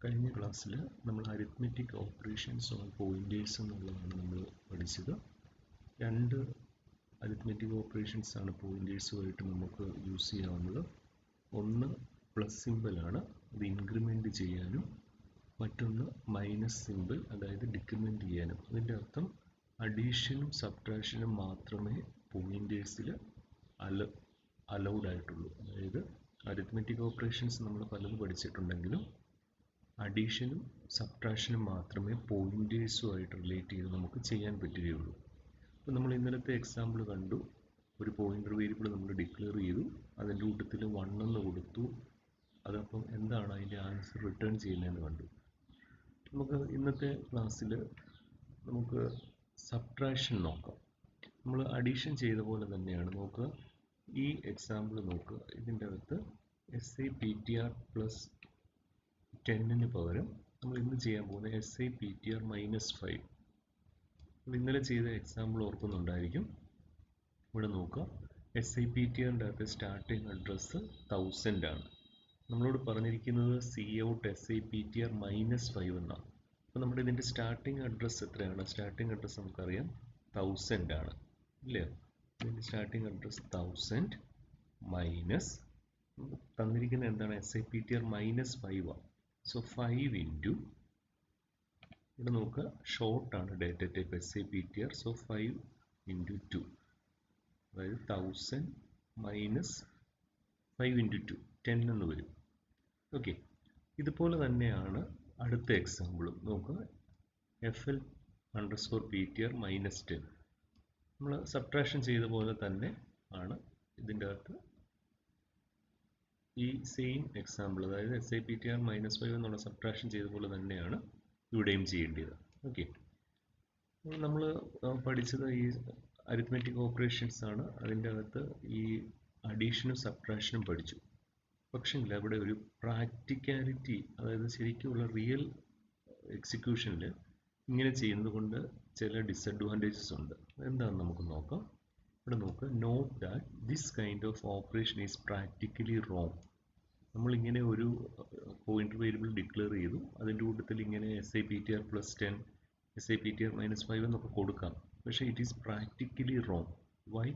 കഴിഞ്ഞ ക്ലാസ്സിൽ നമ്മൾ അരിത്മെറ്റിക് ഓപ്പറേഷൻസ് ഓൺ പോയിന്റേഴ്സ് എന്നുള്ളതാണ് നമ്മൾ പഠിച്ചത്. രണ്ട് അരിത്മെറ്റിക് ഓപ്പറേഷൻസ് ആണ് പോയിന്റേഴ്സുമായിട്ട് നമുക്ക് യൂസ് ചെയ്യാവുന്നത്. ഒന്ന് പ്ലസ് സിമ്പിളാണ്, അത് ഇൻക്രിമെൻ്റ് ചെയ്യാനും, മറ്റൊന്ന് മൈനസ് സിമ്പിൾ, അതായത് ഡിക്രിമെൻ്റ് ചെയ്യാനും. അതിൻ്റെ അർത്ഥം അഡീഷനും സബ്ട്രാക്ഷനും മാത്രമേ പോയിന്റേഴ്സിൽ അലൗഡ് ആയിട്ടുള്ളൂ. അതായത് അരിത്മെറ്റിക് ഓപ്പറേഷൻസ് നമ്മൾ പലത് പഠിച്ചിട്ടുണ്ടെങ്കിലും അഡീഷനും സബ്ട്രാക്ഷനും മാത്രമേ പോയിന്റേഴ്സുമായിട്ട് റിലേറ്റ് ചെയ്ത് നമുക്ക് ചെയ്യാൻ പറ്റുകയുള്ളൂ. അപ്പോൾ നമ്മൾ ഇന്നലത്തെ എക്സാമ്പിൾ കണ്ടു. ഒരു പോയിന്റർ വേരിയബിൾ നമ്മൾ ഡിക്ലെയർ ചെയ്തു, അതിൻ്റെ കൂട്ടത്തിൽ 1 എന്ന് കൊടുത്തു. അതപ്പം എന്താണ് അതിൻ്റെ ആൻസർ റിട്ടേൺ ചെയ്യുന്നതെന്ന് കണ്ടു. നമുക്ക് ഇന്നത്തെ ക്ലാസ്സിൽ നമുക്ക് സബ്ട്രാക്ഷൻ നോക്കാം. നമ്മൾ അഡീഷൻ ചെയ്ത പോലെ തന്നെയാണ്. നോക്കുക, ഈ എക്സാമ്പിൾ നോക്കുക. ഇതിൻ്റെ അകത്ത് SIPTR പ്ലസ് 10 പകരം നമ്മൾ ഇന്ന് ചെയ്യാൻ പോകുന്ന SIPTR -5. ഇന്നലെ ചെയ്ത എക്സാമ്പിൾ ഓർക്കുന്നുണ്ടായിരിക്കും. ഇവിടെ നോക്കുക, SIPTRൻ്റെ അകത്ത് സ്റ്റാർട്ടിങ് അഡ്രസ്സ് 1000 ആണ്. നമ്മളോട് പറഞ്ഞിരിക്കുന്നത് Cout SIPTR -5 എന്നാണ്. അപ്പോൾ നമ്മുടെ ഇതിൻ്റെ സ്റ്റാർട്ടിങ് അഡ്രസ്സ് എത്രയാണ്? സ്റ്റാർട്ടിങ് അഡ്രസ്സ് നമുക്കറിയാം 1000 ആണ്, ഇല്ലേ? ഇതിൻ്റെ സ്റ്റാർട്ടിങ് അഡ്രസ്സ് 1000 മൈനസ് തന്നിരിക്കുന്ന എന്താണ്? SIPTR -5 ആണ്. സോ 5 ഇൻറ്റു, ഇവിടെ നോക്കുക, ഷോർട്ട് ആണ് data type SIPTR. So 5 into 2, അതായത് 1000 മൈനസ് 5 ഇൻറ്റു 2, 10 എന്ന് വരും. ഓക്കെ, ഇതുപോലെ തന്നെയാണ് അടുത്ത എക്സാമ്പിളും. നോക്കുക, FL_PTR -10. നമ്മൾ സബ്ട്രാക്ഷൻ ചെയ്ത പോലെ തന്നെ ആണ് ഇതിൻ്റെ അകത്ത് ഈ സെയിം എക്സാമ്പിൾ, അതായത് SIPTR -5 എന്നുള്ള സബ്ട്രാക്ഷൻ ചെയ്ത പോലെ തന്നെയാണ് ഇവിടെയും ചെയ്യേണ്ടത്. ഓക്കെ, നമ്മൾ പഠിച്ചത് ഈ അരിത്മെറ്റിക് ഓപ്പറേഷൻസ് ആണ്. അതിൻ്റെ അകത്ത് ഈ അഡീഷനും സബ്ട്രാക്ഷനും പഠിച്ചു. പക്ഷെങ്കിൽ അവിടെ ഒരു പ്രാക്ടിക്കാലിറ്റി, അതായത് ശരിക്കുമുള്ള റിയൽ എക്സിക്യൂഷനിൽ ഇങ്ങനെ ചെയ്യുന്നത് കൊണ്ട് ചില ഡിസഡ്വാൻറ്റേജസ് ഉണ്ട്. എന്താണെന്ന് നമുക്ക് നോക്കാം. ഇവിടെ നോക്കുക, note that this kind of operation is practically wrong. നമ്മളിങ്ങനെ ഒരു പോയിന്റർ വേരിയബിൾ ഡിക്ലെയർ ചെയ്തു, അതിൻ്റെ കൂട്ടത്തിൽ ഇങ്ങനെ SIPTR +10, SIPTR -5 എന്നൊക്കെ കൊടുക്കാം. പക്ഷേ it is practically wrong. Why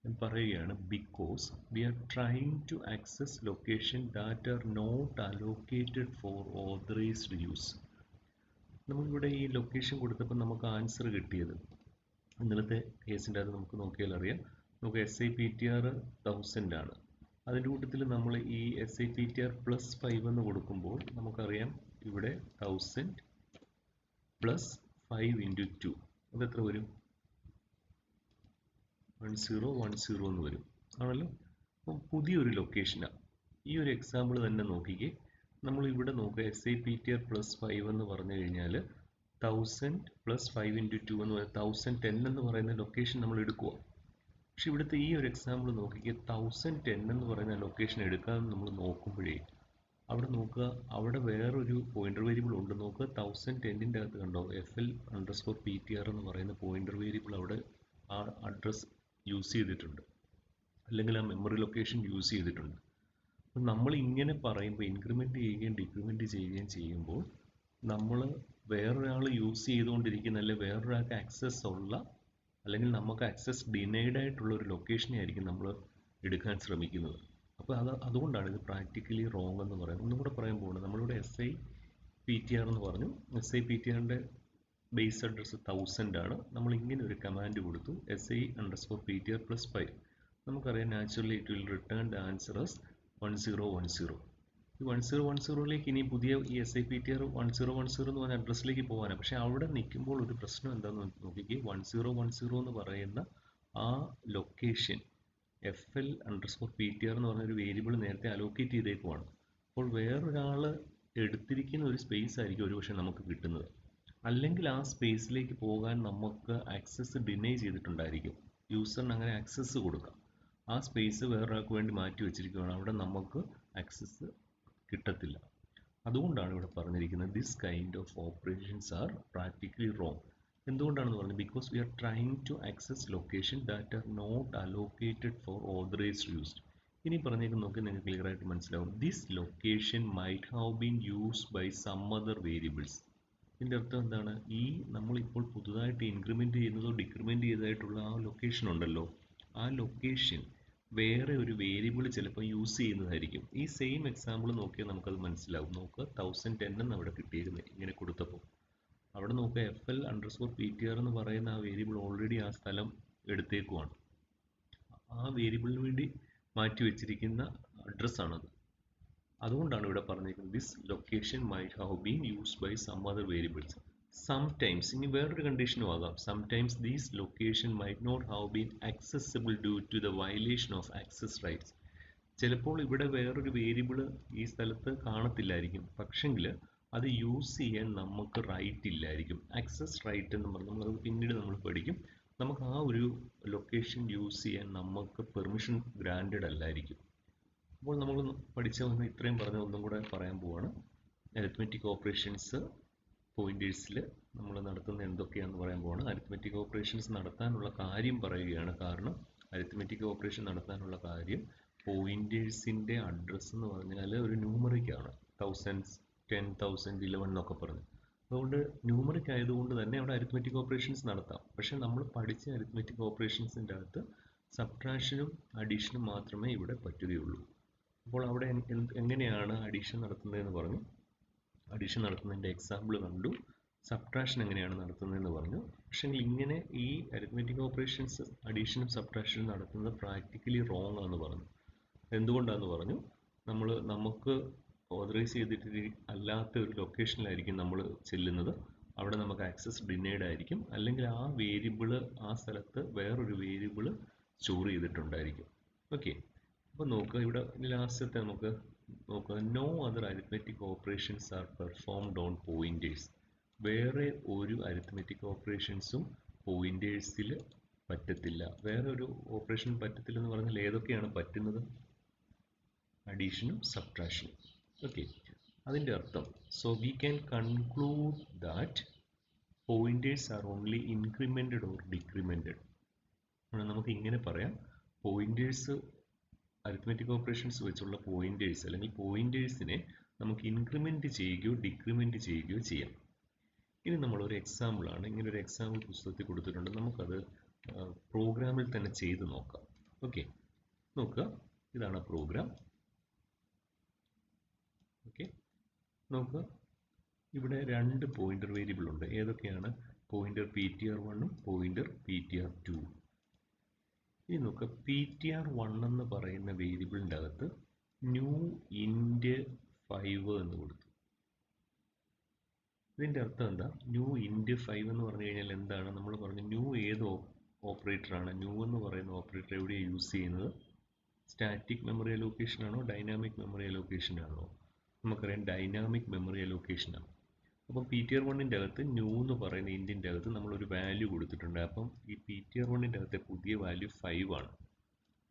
ഞാൻ പറയുകയാണ്, because we are trying to access location that are not allocated for authorised use. നമ്മളിവിടെ ഈ ലൊക്കേഷൻ കൊടുത്തപ്പോൾ നമുക്ക് ആൻസർ കിട്ടിയത് ഇന്നലത്തെ കേസിൻ്റെ അത് നമുക്ക് നോക്കിയാൽ അറിയാം. നമുക്ക് SIPTR 1000 ആണ്. അതിൻ്റെ കൂട്ടത്തിൽ നമ്മൾ ഈ SIPTR +5 എന്ന് കൊടുക്കുമ്പോൾ നമുക്കറിയാം ഇവിടെ 1000 പ്ലസ് 5 ഇൻറ്റു 2, അതെത്ര വരും? 1010 എന്ന് വരും, ആണല്ലോ. അപ്പം പുതിയൊരു ലൊക്കേഷനാണ്. ഈ ഒരു എക്സാമ്പിൾ തന്നെ നോക്കിക്കേ. നമ്മൾ ഇവിടെ നോക്കുക, SIPTR +5 എന്ന് പറഞ്ഞു കഴിഞ്ഞാൽ 1000 പ്ലസ് 5 ഇൻറ്റു 2 എന്ന് പറയുന്നത് 1010 എന്ന് പറയുന്ന ലൊക്കേഷൻ നമ്മൾ എടുക്കുക. പക്ഷെ ഇവിടുത്തെ ഈ ഒരു എക്സാമ്പിൾ നോക്കിക്കുക, 1010 എന്ന് പറയുന്ന ലൊക്കേഷൻ എടുക്കാൻ നമ്മൾ നോക്കുമ്പോഴേ അവിടെ നോക്കുക, അവിടെ വേറൊരു പോയിന്റർ വേരിയബിൾ ഉണ്ട്. നോക്കുക, 1010ൻ്റെ അകത്ത് കണ്ടോ, FL_PTR എന്ന് പറയുന്ന പോയിന്റർ വേരിയബിൾ അവിടെ ആ അഡ്രസ് യൂസ് ചെയ്തിട്ടുണ്ട്, അല്ലെങ്കിൽ ആ മെമ്മറി ലൊക്കേഷൻ യൂസ് ചെയ്തിട്ടുണ്ട്. അപ്പം നമ്മൾ ഇങ്ങനെ പറയുമ്പോൾ ഇൻക്രിമെൻ്റ് ചെയ്യുകയും ഡിക്രിമെൻ്റ് ചെയ്യുകയും ചെയ്യുമ്പോൾ നമ്മൾ വേറൊരാൾ യൂസ് ചെയ്തുകൊണ്ടിരിക്കുന്ന, അല്ലെങ്കിൽ വേറൊരാൾക്ക് ആക്സസ് ഉള്ള, അല്ലെങ്കിൽ നമുക്ക് ആക്സസ് ഡിനൈഡ് ആയിട്ടുള്ള ഒരു ലൊക്കേഷനെ ആയിരിക്കും നമ്മൾ എടുക്കാൻ ശ്രമിക്കുന്നത്. അപ്പോൾ അതുകൊണ്ടാണ് ഇത് പ്രാക്ടിക്കലി റോങ് എന്ന് പറയുന്നത്. ഒന്നും കൂടെ പറയാൻ പോകുന്നത്, നമ്മളിവിടെ SIPTR എന്ന് പറഞ്ഞു. SIPTRൻ്റെ ബേസ് അഡ്രസ്സ് 1000 ആണ്. നമ്മൾ ഇങ്ങനെ ഒരു കമാൻഡ് കൊടുത്തു, SI_PTR +5. നമുക്കറിയാം naturally it will return the answer as 1010. ഈ 1010ലേക്ക് ഇനി പുതിയ ഈ SIPTR 1010 എന്ന് പറഞ്ഞ അഡ്രസ്സിലേക്ക് പോകാനാണ്. പക്ഷെ അവിടെ നിൽക്കുമ്പോൾ ഒരു പ്രശ്നം എന്താണെന്ന് നോക്കിക്കേ, 1010 എന്ന് പറയുന്ന ആ ലൊക്കേഷൻ FL_PTR എന്ന് പറഞ്ഞൊരു വേരിയബിൾ നേരത്തെ അലോക്കേറ്റ് ചെയ്തേക്കുവാണ്. അപ്പോൾ വേറൊരാൾ എടുത്തിരിക്കുന്ന ഒരു സ്പേസ് ആയിരിക്കും ഒരുപക്ഷെ നമുക്ക് കിട്ടുന്നത്, അല്ലെങ്കിൽ ആ സ്പേസിലേക്ക് പോകാൻ നമുക്ക് ആക്സസ് ഡിനൈ ചെയ്തിട്ടുണ്ടായിരിക്കും. യൂസറിന് അങ്ങനെ ആക്സസ് കൊടുക്കാം. ആ സ്പേസ് വേറൊരാൾക്ക് വേണ്ടി മാറ്റി വെച്ചിരിക്കുകയാണ്, അവിടെ നമുക്ക് ആക്സസ് കിട്ടത്തില്ല. അതുകൊണ്ടാണ് ഇവിടെ പറഞ്ഞിരിക്കുന്നത് this kind of operations are practically wrong. എന്തുകൊണ്ടാണെന്ന് പറഞ്ഞത്, because we are trying to access location that are not allocated for authorised use. ഇനി പറഞ്ഞേക്ക് നോക്കി നിങ്ങൾക്ക് ക്ലിയർ ആയിട്ട് മനസ്സിലാവും. This location might have been used by some other variables. ഇതിൻ്റെ അർത്ഥം എന്താണ്? ഈ നമ്മളിപ്പോൾ പുതുതായിട്ട് ഇൻക്രിമെൻ്റ് ചെയ്യുന്നതോ ഡിക്രിമെൻ്റ് ചെയ്തതായിട്ടുള്ള ആ ലൊക്കേഷൻ ഉണ്ടല്ലോ, ആ ലൊക്കേഷൻ വേറെ ഒരു വേരിയബിൾ ചിലപ്പോൾ യൂസ് ചെയ്യുന്നതായിരിക്കും. ഈ സെയിം എക്സാമ്പിൾ നോക്കിയാൽ നമുക്കത് മനസ്സിലാവും. നോക്കുക 1010 എന്ന് അവിടെ കിട്ടിയിരുന്നത് ഇങ്ങനെ കൊടുത്തപ്പോൾ അവിടെ നോക്കുക FL_PTR എന്ന് പറയുന്ന ആ വേരിയബിൾ ഓൾറെഡി ആ സ്ഥലം എടുത്തേക്കുവാണ്. ആ വേരിയബിളിന് വേണ്ടി മാറ്റി വെച്ചിരിക്കുന്ന അഡ്രസ്സാണത്. അതുകൊണ്ടാണ് ഇവിടെ പറഞ്ഞിരിക്കുന്നത് this location might have been used by some other variables. Sometimes, ഇനി വേറൊരു കണ്ടീഷനും ആകാം. Sometimes these location might not have been accessible due to the violation of access rights. ചിലപ്പോൾ ഇവിടെ വേറൊരു വേരിയബിൾ ഈ സ്ഥലത്ത് കാണത്തില്ലായിരിക്കും, പക്ഷെങ്കിൽ അത് യൂസ് ചെയ്യാൻ നമുക്ക് റൈറ്റ് ഇല്ലായിരിക്കും. ആക്സസ് റൈറ്റ് എന്ന് പറഞ്ഞാൽ നമ്മളത് പിന്നീട് നമ്മൾ പഠിക്കും. നമുക്ക് ആ ഒരു ലൊക്കേഷൻ യൂസ് ചെയ്യാൻ നമുക്ക് പെർമിഷൻ ഗ്രാൻറ്റഡ് അല്ലായിരിക്കും. അപ്പോൾ നമ്മൾ പഠിച്ച ഒന്ന് ഇത്രയും പറഞ്ഞ ഒന്നും കൂടെ പറയാൻ പോവാണ്. അരിത്മെറ്റിക് ഓപ്പറേഷൻസ് പോയിന്റേഴ്സിൽ നമ്മൾ നടത്തുന്ന എന്തൊക്കെയാണെന്ന് പറയാൻ പോവാണ്. അരിത്മെറ്റിക് ഓപ്പറേഷൻസ് നടത്താനുള്ള കാര്യം പറയുകയാണ്. കാരണം അരിത്മെറ്റിക് ഓപ്പറേഷൻ നടത്താനുള്ള കാര്യം പോയിന്റേഴ്സിൻ്റെ അഡ്രസ്സ് എന്ന് പറഞ്ഞാൽ ഒരു ന്യൂമറിക് ആണ്. 1000, 10,000, 11 എന്നൊക്കെ പറഞ്ഞു. അതുകൊണ്ട് ന്യൂമറിക് ആയതുകൊണ്ട് തന്നെ അവിടെ അരിത്മെറ്റിക് ഓപ്പറേഷൻസ് നടത്താം. പക്ഷെ നമ്മൾ പഠിച്ച അരിത്മെറ്റിക് ഓപ്പറേഷൻസിൻ്റെ അകത്ത് സബ്ട്രാക്ഷനും അഡീഷനും മാത്രമേ ഇവിടെ പറ്റുകയുള്ളൂ. അപ്പോൾ അവിടെ എങ്ങനെയാണ് അഡീഷൻ നടത്തുന്നതെന്ന് പറഞ്ഞു. അഡീഷൻ നടത്തുന്നതിൻ്റെ എക്സാമ്പിൾ കണ്ടു. സബ്ട്രാക്ഷൻ എങ്ങനെയാണ് നടത്തുന്നതെന്ന് പറഞ്ഞു. പക്ഷെങ്കിൽ ഇങ്ങനെ ഈ അരിത്മെറ്റിക് ഓപ്പറേഷൻസ് അഡീഷനും സബ്ട്രാക്ഷനും നടത്തുന്നത് പ്രാക്ടിക്കലി റോങ് ആണെന്ന് പറഞ്ഞു. എന്തുകൊണ്ടാണെന്ന് പറഞ്ഞു. നമുക്ക് ഓതറൈസ് ചെയ്തിട്ട് അല്ലാത്ത ഒരു ലൊക്കേഷനിലായിരിക്കും നമ്മൾ ചെല്ലുന്നത്. അവിടെ നമുക്ക് ആക്സസ് ഡിനൈഡ് ആയിരിക്കും. അല്ലെങ്കിൽ ആ വേരിയബിൾ ആ സ്ഥലത്ത് വേറൊരു വേരിയബിൾ സ്റ്റോർ ചെയ്തിട്ടുണ്ടായിരിക്കും. ഓക്കെ, അപ്പോൾ നോക്കുക ഇവിടെ ലാസ്റ്റത്തെ നമുക്ക് നോക്കുക. No other arithmetic operations are performed on pointers. വേറെ ഒരു അരിത്മെറ്റിക് ഓപ്പറേഷൻസും പോയിന്റേഴ്സിൽ പറ്റത്തില്ല. വേറെ ഒരു ഓപ്പറേഷൻ പറ്റത്തില്ല എന്ന് പറഞ്ഞാൽ ഏതൊക്കെയാണ് പറ്റുന്നത്? അഡീഷനും സബ്ട്രാക്ഷനും. ഓക്കെ, അതിൻ്റെ അർത്ഥം so we can conclude that pointers are only incremented or decremented. നമുക്ക് ഇങ്ങനെ പറയാം, പോയിന്റേഴ്സ് അരിത്മെറ്റിക് ഓപ്പറേഷൻസ് വെച്ചുള്ള പോയിന്റേഴ്സ് അല്ലെങ്കിൽ പോയിന്റേഴ്സിനെ നമുക്ക് ഇൻക്രിമെൻറ്റ് ചെയ്യുകയോ ഡിക്രിമെൻറ്റ് ചെയ്യുകയോ ചെയ്യാം. ഇനി നമ്മളൊരു എക്സാമ്പിളാണ്, ഇങ്ങനൊരു എക്സാമ്പിൾ പുസ്തകത്തിൽ കൊടുത്തിട്ടുണ്ട്. നമുക്കത് പ്രോഗ്രാമിൽ തന്നെ ചെയ്ത് നോക്കാം. ഓക്കെ, നോക്കുക, ഇതാണ് പ്രോഗ്രാം. ഓക്കെ, നോക്കുക, ഇവിടെ രണ്ട് പോയിന്റർ വേരിയബിൾ ഉണ്ട്. ഏതൊക്കെയാണ്? പോയിന്റർ PTR1ഉം പോയിന്റർ PTR2. ഇനി നോക്കുക, PTR1 എന്ന് പറയുന്ന വേരിയബിളിൻ്റെ അകത്ത് ന്യൂ ഇൻറ്റ് 5 എന്ന് കൊടുത്തു. ഇതിൻ്റെ അർത്ഥം എന്താ? ന്യൂ ഇൻറ്റ് 5 എന്ന് പറഞ്ഞു കഴിഞ്ഞാൽ എന്താണ്? നമ്മൾ പറഞ്ഞു ന്യൂ ഏത് ഓപ്പറേറ്ററാണ്? ന്യൂ എന്ന് പറയുന്ന ഓപ്പറേറ്റർ എവിടെയാണ് യൂസ് ചെയ്യുന്നത്? സ്റ്റാറ്റിക് മെമ്മറി അലോക്കേഷൻ ആണോ ഡൈനാമിക് മെമ്മറി അലോക്കേഷൻ ആണോ? നമുക്കറിയാം ഡൈനാമിക് മെമ്മറി അലോക്കേഷൻ ആണ്. അപ്പം PTR1ൻ്റെ അകത്ത് ന്യൂ എന്ന് പറയുന്ന ഇൻറ്റിൻ്റെ അകത്ത് നമ്മളൊരു വാല്യൂ കൊടുത്തിട്ടുണ്ട്. അപ്പം ഈ PTR1ൻ്റെ അകത്തെ പുതിയ വാല്യൂ 5 ആണ്.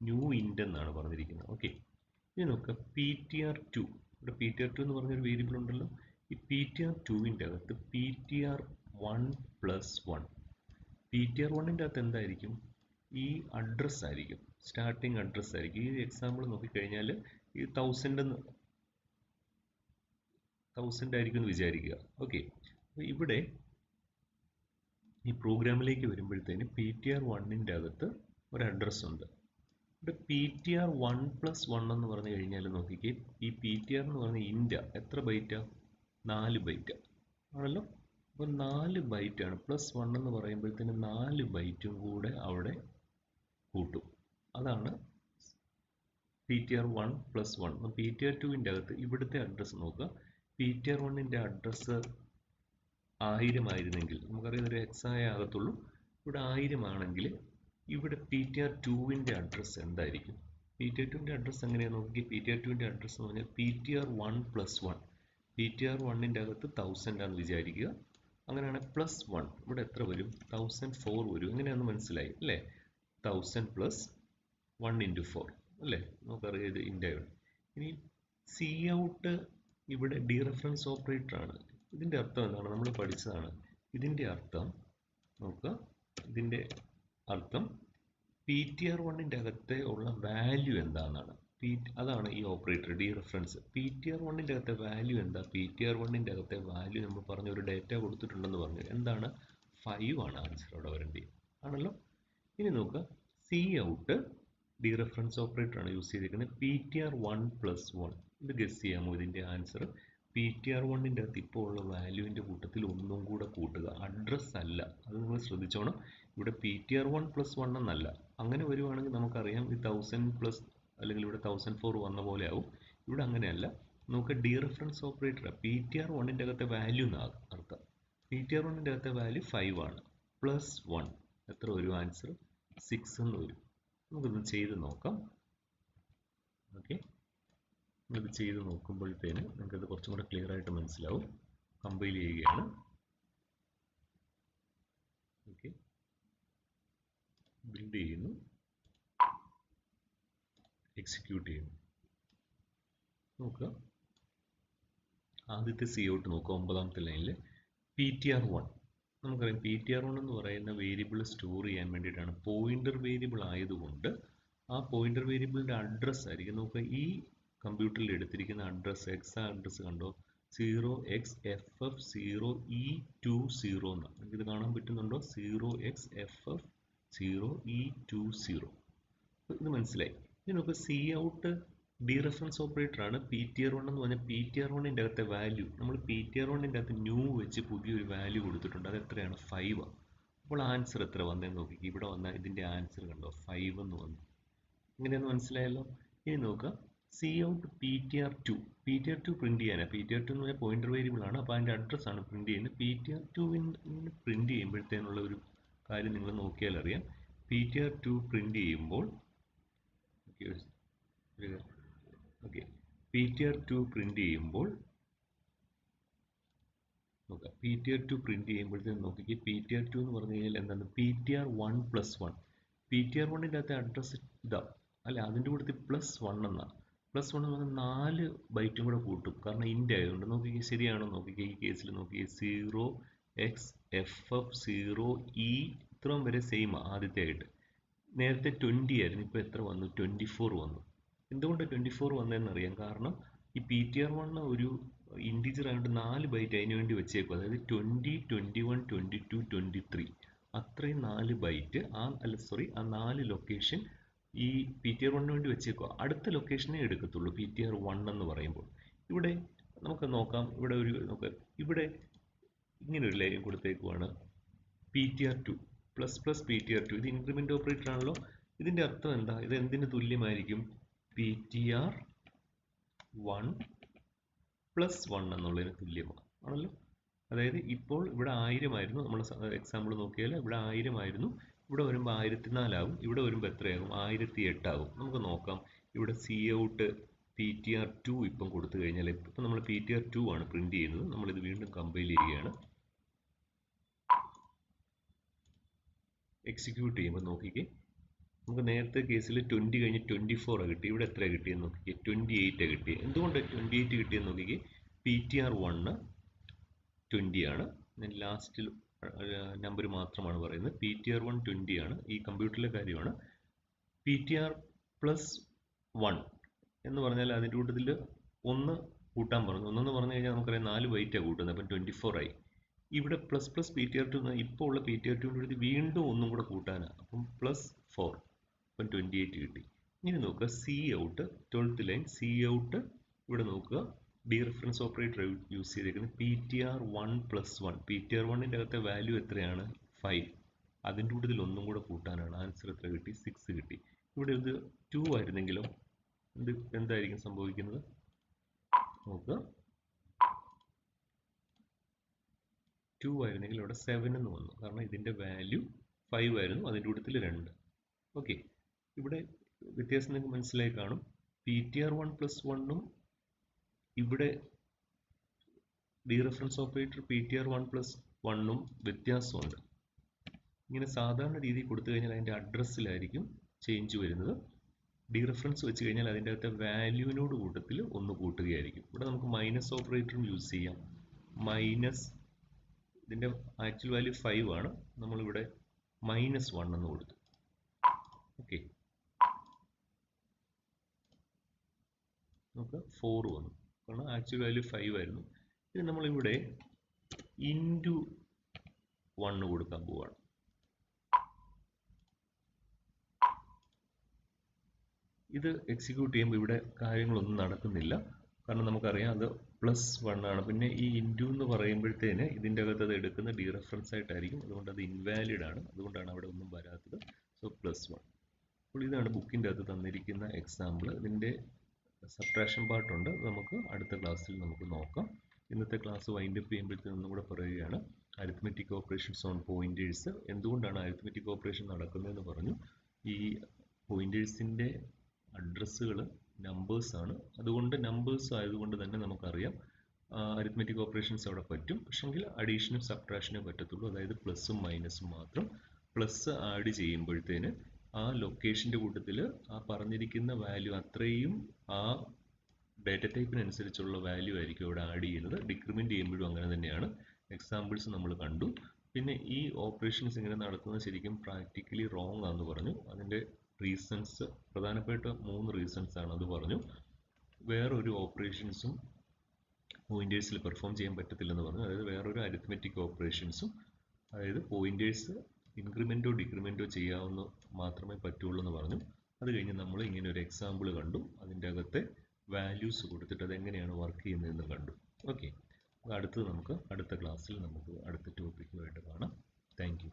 ന്യൂ ഇൻറ്റ് എന്നാണ് പറഞ്ഞിരിക്കുന്നത്. ഓക്കെ, ഇനി നോക്കുക PTR2. ഇവിടെ PTR2 എന്ന് പറഞ്ഞൊരു വേരിയബിൾ ഉണ്ടല്ലോ. ഈ PTR2ൻ്റെ അകത്ത് PTR1+1. PTR1ൻ്റെ അകത്ത് എന്തായിരിക്കും? ഈ അഡ്രസ്സ് ആയിരിക്കും, സ്റ്റാർട്ടിങ് അഡ്രസ്സ് ആയിരിക്കും. ഈ എക്സാമ്പിൾ നോക്കിക്കഴിഞ്ഞാൽ ഈ 1000 ആയിരിക്കും എന്ന് വിചാരിക്കുക. ഓക്കെ, അപ്പോൾ ഇവിടെ ഈ പ്രോഗ്രാമിലേക്ക് വരുമ്പോഴത്തേന് PTR1ൻ്റെ അകത്ത് ഒരു അഡ്രസ്സ് ഉണ്ട്. ഇവിടെ PTR1+1 എന്ന് പറഞ്ഞു കഴിഞ്ഞാൽ നോക്കിക്കേ, ഈ PTR എന്ന് പറഞ്ഞ ഇൻറ്റ എത്ര ബൈറ്റാ? 4 ബൈറ്റ് ആണല്ലോ. അപ്പോൾ 4 ബൈറ്റാണ്. +1 എന്ന് പറയുമ്പോഴത്തേന് 4 ബൈറ്റും കൂടെ അവിടെ കൂട്ടും. അതാണ് PTR1+1. PTR2ൻ്റെ അകത്ത് ഇവിടുത്തെ അഡ്രസ്സ് നോക്കുക. PTR1ൻ്റെ അഡ്രസ്സ് 1000 ആയിരുന്നെങ്കിൽ, നമുക്കറിയാം ഇതൊരു എക്സായ ആകത്തുള്ളൂ. ഇവിടെ 1000 ആണെങ്കിൽ ഇവിടെ PTR2ൻ്റെ അഡ്രസ്സ് എന്തായിരിക്കും? PTR2ൻ്റെ അഡ്രസ്സ് എങ്ങനെയാണ് നോക്കി? PTR2ൻ്റെ അഡ്രസ്സ് എന്ന് പറഞ്ഞാൽ PTR1+1. PTR1ൻ്റെ അകത്ത് 1000 ആണെന്ന് വിചാരിക്കുക. അങ്ങനെയാണെങ്കിൽ +1 ഇവിടെ എത്ര വരും? 1004 വരും. എങ്ങനെയാണെന്ന് മനസ്സിലായി അല്ലേ? 1000 + 1 × 4 അല്ലേ? നമുക്കറിയാം ഇത് ഇൻറ്റാണ്. ഇനി സി ഔട്ട് ഇവിടെ ഡീറെഫറൻസ് ഓപ്പറേറ്റർ ആണ്. ഇതിൻ്റെ അർത്ഥം എന്താണ്? നമ്മൾ പഠിച്ചതാണ്. ഇതിൻ്റെ അർത്ഥം നോക്കുക, ഇതിൻ്റെ അർത്ഥം PTR1ൻ്റെ അകത്തെ ഉള്ള വാല്യൂ എന്താണെന്നാണ്. അതാണ് ഈ operator dereference. P T R വണ്ണിൻ്റെ അകത്തെ വാല്യൂ എന്താ? പി ടി ആർ വണ്ണിൻ്റെ അകത്തെ വാല്യൂ നമ്മൾ പറഞ്ഞ ഒരു ഡേറ്റ കൊടുത്തിട്ടുണ്ടെന്ന് പറഞ്ഞു. എന്താണ്? 5 ആണ് ആൻസർ അവിടെ വരേണ്ടത് ആണല്ലോ. ഇനി നോക്കുക, C out D reference operator ആണ് യൂസ് ചെയ്തിരിക്കുന്നത്. പി ടി ആർ 1+1 ഇത് ഗസ് ചെയ്യാമോ? ഇതിൻ്റെ ആൻസർ പി ടി ആർ വണ്ണിൻ്റെ അകത്ത് ഇപ്പോൾ ഉള്ള വാല്യൂവിൻ്റെ കൂട്ടത്തിൽ ഒന്നും കൂടെ കൂട്ടുക, അഡ്രസ് അല്ല. അത് നിങ്ങൾ ശ്രദ്ധിച്ചോണം. ഇവിടെ പി ടി ആർ 1+1 എന്നല്ല. അങ്ങനെ വരുവാണെങ്കിൽ നമുക്കറിയാം ഈ 1000+ അല്ലെങ്കിൽ ഇവിടെ 1004 വന്ന പോലെ ആവും. ഇവിടെ അങ്ങനെയല്ല. നമുക്ക് dereference operator P T R വണ്ണിൻ്റെ അകത്തെ വാല്യൂ എന്നാണ് അർത്ഥം. പി ടി ആർ വണ്ണിൻ്റെ അകത്തെ വാല്യൂ 5 ആണ്. +1 എത്ര വരും? ആൻസർ 6 എന്ന് വരും. നമുക്കൊന്ന് ചെയ്ത് നോക്കാം. ഓക്കെ, ഇത് ചെയ്ത് നോക്കുമ്പോഴത്തേന് നിങ്ങൾക്കത് കുറച്ചും കൂടെ ക്ലിയർ ആയിട്ട് മനസ്സിലാവും. കമ്പൈൽ ചെയ്യുകയാണ്. ഓക്കെ, ബിൽഡ് ചെയ്യുന്നു, എക്സിക്യൂട്ട് ചെയ്യുന്നു. നോക്കുക, ആദ്യത്തെ സി ഔട്ട് നോക്കുക, 9ാമത്തെ ലൈനിൽ പി ടി ആർ 1. നമുക്കറിയാം പി ടി ആർ 1 എന്ന് പറയുന്ന വേരിയബിൾ സ്റ്റോർ ചെയ്യാൻ വേണ്ടിയിട്ടാണ്. പോയിന്റർ വേരിയബിൾ ആയതുകൊണ്ട് ആ പോയിന്റർ വേരിയബിളിൻ്റെ അഡ്രസ്സ് ആയിരിക്കും. നോക്കുക, ഈ കമ്പ്യൂട്ടറിൽ എടുത്തിരിക്കുന്ന അഡ്രസ്സ് എക്സാ അഡ്രസ്സ് കണ്ടോ? 0xFF0E20 എന്നാണ്. നിങ്ങൾക്കിത് കാണാൻ പറ്റുന്നുണ്ടോ? 0xFF0E20. ഇത് മനസ്സിലായി. ഇനി നമുക്ക് C out D reference operator ആണ് പി ടി ആർ 1 എന്ന് പറഞ്ഞാൽ പി ടി ആർ വണ്ണിൻ്റെ അകത്തെ വാല്യൂ നമ്മൾ പി ടി ആർ വണ്ണിൻ്റെ അകത്ത് ന്യൂ വെച്ച് പുതിയൊരു വാല്യൂ കൊടുത്തിട്ടുണ്ട്. അത് എത്രയാണ്? 5. അപ്പോൾ ആൻസർ എത്ര വന്നതെന്ന് നോക്കി. ഇവിടെ വന്നാൽ ഇതിൻ്റെ ആൻസർ കണ്ടോ? 5 എന്ന് വന്നു. ഇങ്ങനെയൊന്ന് മനസ്സിലായല്ലോ. ഇനി നോക്കുക, C out P T R 2. P T R 2 print ചെയ്യാനാണ്. പി ടി ആർ 2 എന്ന് പറഞ്ഞാൽ പോയിന്റർ വേരിയബിൾ ആണ്. അപ്പോൾ അതിൻ്റെ അഡ്രസ് ആണ് പ്രിന്റ് ചെയ്യുന്നത്. പി ടി ആർ 2 പ്രിന്റ് ചെയ്യുമ്പോഴത്തേനുള്ള ഒരു കാര്യം നിങ്ങൾ നോക്കിയാൽ അറിയാം. പി ടി ആർ 2 പ്രിന്റ് ചെയ്യുമ്പോൾ പി ടി ആർ 2 പ്രിന്റ് ചെയ്യുമ്പോൾ നോക്കാം. പി ടി ആർ 2 പ്രിന്റ് ചെയ്യുമ്പോഴത്തേക്ക് നോക്കിക്കേ, പി ടി ആർ 2 എന്ന് പറഞ്ഞു കഴിഞ്ഞാൽ എന്താണ്? P T R 1+1. P T R 1ൻ്റെ അകത്തെ അഡ്രസ് ഇതാ അല്ല, അതിൻ്റെ കൂട്ടത്തിൽ +1 എന്നാണ്. +1 എന്ന് പറഞ്ഞാൽ 4 ബൈറ്റും കൂടെ കൂട്ടും, കാരണം ഇൻ്റ് ആയതുകൊണ്ട്. നോക്കിക്കേ, ശരിയാണോ നോക്കിക്കേ. ഈ കേസിൽ നോക്കിക്കേ, 0xFF0E ഇത്രയും വരെ സെയിം ആദ്യത്തെ ആയിട്ട്. നേരത്തെ 20 ആയിരുന്നു, ഇപ്പോൾ എത്ര വന്നു? 24 വന്നു. എന്തുകൊണ്ട് 24 വന്നതെന്ന് അറിയാം. കാരണം ഈ പി ടി ആർ 1 ഒരു ഇൻറ്റിജർ ആയതുകൊണ്ട് 4 ബൈറ്റ് അതിന് വേണ്ടി വെച്ചേക്കും. അതായത് 20, 21, 22, 23 അത്രയും 4 ബൈറ്റ് ആ 4 ലൊക്കേഷൻ ഈ പി ടി ആർ 1 വേണ്ടി വെച്ചേക്കുക. അടുത്ത ലൊക്കേഷനെ എടുക്കത്തുള്ളൂ പി ടി ആർ 1 എന്ന് പറയുമ്പോൾ. ഇവിടെ നമുക്ക് നോക്കാം, ഇവിടെ ഇവിടെ ഇങ്ങനെ ഒരു ലൈൻ കൊടുത്തേക്കുവാണ്. P T R 2 ++ P T R 2. ഇത് ഇൻക്രിമെന്റ് ഓപ്പറേറ്റർ ആണല്ലോ. ഇതിൻ്റെ അർത്ഥം എന്താ? ഇത് എന്തിന് തുല്യമായിരിക്കും? പി ടി ആർ 1+1 എന്നുള്ളതിന് തുല്യമാണ് ആണല്ലോ. അതായത് ഇപ്പോൾ ഇവിടെ 1000 ആയിരുന്നു. നമ്മൾ എക്സാമ്പിൾ നോക്കിയാൽ ഇവിടെ 1000 ആയിരുന്നു. ഇവിടെ വരുമ്പോൾ 1004 ആകും. ഇവിടെ വരുമ്പോൾ എത്രയാകും? 1008 ആകും. നമുക്ക് നോക്കാം. ഇവിടെ cout P T R 2 ഇപ്പം കൊടുത്തു കഴിഞ്ഞാൽ ഇപ്പം നമ്മൾ പി ടി ആർ 2 ആണ് പ്രിന്റ് ചെയ്യുന്നത്. നമ്മളിത് വീണ്ടും കമ്പൈൽ ചെയ്യുകയാണ്. എക്സിക്യൂട്ട് ചെയ്യുമ്പോൾ നോക്കിക്കേ, നമുക്ക് നേരത്തെ കേസിൽ 20 കഴിഞ്ഞ് 24 കിട്ടി. ഇവിടെ എത്ര കിട്ടിയെന്ന് നോക്കിക്കേ? 28 കിട്ടിയത്. എന്തുകൊണ്ട് 28 കിട്ടിയെന്ന് നോക്കിക്കേ? പി ടി ആർ 1 20 ആണ്. ഞാൻ ലാസ്റ്റിൽ നമ്പർ മാത്രമാണ് പറയുന്നത്. പി ടി ആർ 1 20 ആണ്. ഈ കമ്പ്യൂട്ടറിലെ കാര്യമാണ്. പി ടി ആർ +1 എന്ന് പറഞ്ഞാൽ അതിൻ്റെ കൂട്ടത്തിൽ 1 കൂട്ടാൻ പറഞ്ഞു. 1 പറഞ്ഞു കഴിഞ്ഞാൽ നമുക്കറിയാം 4 ബൈറ്റാണ് കൂട്ടുന്നത്. അപ്പം 24 ആയി. ഇവിടെ ++ പി ടി ആർ 2 ഇപ്പോൾ ഉള്ള പി ടി ആർ 2 കൂടി വീണ്ടും ഒന്നും കൂടെ കൂട്ടാനാണ്. അപ്പം +4 അപ്പം 28 കിട്ടി. ഇനി നോക്കുക, C out 12th line C out. ഇവിടെ നോക്കുക, ഡി റെഫറൻസ് ഓപ്പറേറ്റർ യൂസ് ചെയ്തിരിക്കുന്നത് P T R 1+1. P T R 1ൻ്റെ അകത്തെ വാല്യൂ എത്രയാണ്? 5. അതിൻ്റെ കൂട്ടത്തിൽ ഒന്നും കൂടെ കൂട്ടാനാണ്. ആൻസർ എത്ര കിട്ടി? 6 കിട്ടി. ഇവിടെ ഇത് 2 ആയിരുന്നെങ്കിലോ എന്തായിരിക്കും സംഭവിക്കുന്നത്? നോക്കുക, 2 ആയിരുന്നെങ്കിൽ ഇവിടെ 7 എന്ന് വന്നു. കാരണം ഇതിൻ്റെ വാല്യൂ 5 ആയിരുന്നു, അതിൻ്റെ കൂട്ടത്തിൽ 2. ഓക്കെ, ഇവിടെ വ്യത്യാസം നിങ്ങൾക്ക് മനസ്സിലായി കാണും. പി ടി ആർ 1+1ഉം ഇവിടെ dereference operator P T R 1+1ഉം വ്യത്യാസമുണ്ട്. ഇങ്ങനെ സാധാരണ രീതിയിൽ കൊടുത്തു കഴിഞ്ഞാൽ അതിൻ്റെ അഡ്രസ്സിലായിരിക്കും ചേഞ്ച് വരുന്നത്. ഡി റെഫറൻസ് വെച്ച് കഴിഞ്ഞാൽ അതിൻ്റെ അകത്തെ വാല്യൂവിനോട് കൂട്ടത്തിൽ ഒന്ന് കൂട്ടുകയായിരിക്കും. ഇവിടെ നമുക്ക് മൈനസ് ഓപ്പറേറ്ററും യൂസ് ചെയ്യാം. മൈനസ്, ഇതിൻ്റെ ആക്ച്വൽ വാല്യൂ 5 ആണ്. നമ്മളിവിടെ -1 എന്ന് കൊടുത്തു. ഓക്കെ, നമുക്ക് 4 വന്നു. കാരണം ആക്ച്വൽ വാല്യൂ 5 ആയിരുന്നു. ഇത് നമ്മളിവിടെ ഇൻറ്റു 1 കൊടുക്കാൻ പോവുകയാണ്. ഇത് എക്സിക്യൂട്ട് ചെയ്യുമ്പോൾ ഇവിടെ കാര്യങ്ങളൊന്നും നടക്കുന്നില്ല. കാരണം നമുക്കറിയാം അത് +1 ആണ്. പിന്നെ ഈ ഇൻറ്റു എന്ന് പറയുമ്പോഴത്തേന് ഇതിൻ്റെ അകത്ത് അത് എടുക്കുന്ന ഡീറെഫറൻസ് ആയിട്ടായിരിക്കും. അതുകൊണ്ട് അത് ഇൻവാലിഡ് ആണ്. അതുകൊണ്ടാണ് അവിടെ ഒന്നും വരാത്തത്. സോ +1. അപ്പോൾ ഇതാണ് ബുക്കിൻ്റെ അകത്ത് തന്നിരിക്കുന്ന എക്സാമ്പിൾ. ഇതിൻ്റെ സബ്ട്രാക്ഷൻ പാർട്ടുണ്ട്. നമുക്ക് അടുത്ത ക്ലാസ്സിൽ നമുക്ക് നോക്കാം. ഇന്നത്തെ ക്ലാസ് വൈൻഡപ്പ് ചെയ്യുമ്പോഴത്തേനും ഒന്നും കൂടെ പറയുകയാണ്. Arithmetic operations on pointers. എന്തുകൊണ്ടാണ് അരിത്മെറ്റിക് ഓപ്പറേഷൻ നടക്കുന്നതെന്ന് പറഞ്ഞു. ഈ പോയിന്റേഴ്സിൻ്റെ അഡ്രസ്സുകൾ നമ്പേഴ്സ് ആണ്. അതുകൊണ്ട് നമ്പേഴ്സ് ആയതുകൊണ്ട് തന്നെ നമുക്കറിയാം അരിത്മെറ്റിക് ഓപ്പറേഷൻസ് അവിടെ പറ്റും. പക്ഷെങ്കിൽ അഡീഷനും സബ്ട്രാക്ഷനും പറ്റത്തുള്ളൂ. അതായത് പ്ലസും മൈനസും മാത്രം. പ്ലസ് ആഡ് ചെയ്യുമ്പോഴത്തേന് ആ ലൊക്കേഷൻ്റെ കൂട്ടത്തിൽ ആ പറഞ്ഞിരിക്കുന്ന വാല്യൂ അത്രയും ആ ഡേറ്റ ടൈപ്പിനനുസരിച്ചുള്ള വാല്യൂ ആയിരിക്കും അവിടെ ആഡ് ചെയ്യുന്നത്. ഡിക്രിമെൻറ്റ് ചെയ്യുമ്പോഴും അങ്ങനെ തന്നെയാണ്. എക്സാമ്പിൾസ് നമ്മൾ കണ്ടു. പിന്നെ ഈ ഓപ്പറേഷൻസ് ഇങ്ങനെ നടത്തുന്നത് ശരിക്കും പ്രാക്ടിക്കലി റോങ് ആണെന്ന് പറഞ്ഞു. അതിൻ്റെ റീസൺസ് പ്രധാനപ്പെട്ട 3 റീസൺസ് ആണ് അത് പറഞ്ഞു. വേറൊരു ഓപ്പറേഷൻസും പോയിന്റേഴ്സിൽ പെർഫോം ചെയ്യാൻ പറ്റത്തില്ലെന്ന് പറഞ്ഞു. അതായത് വേറൊരു അരിത്മെറ്റിക് ഓപ്പറേഷൻസും, അതായത് പോയിന്റേഴ്സ് ഇൻക്രിമെൻറ്റോ ഡിക്രിമെൻറ്റോ ചെയ്യാവുന്ന മാത്രമേ പറ്റുള്ളൂ എന്ന് പറഞ്ഞു. അത് കഴിഞ്ഞ് നമ്മൾ ഇങ്ങനെ ഒരു എക്സാമ്പിൾ കണ്ടു. അതിൻ്റെ അകത്തെ വാല്യൂസ് കൊടുത്തിട്ട് അതെങ്ങനെയാണ് വർക്ക് ചെയ്യുന്നതെന്ന് കണ്ടു. ഓക്കെ, അടുത്തത് നമുക്ക് അടുത്ത ക്ലാസ്സിൽ നമുക്ക് അടുത്ത ടോപ്പിക്കുമായിട്ട് കാണാം. Thank you.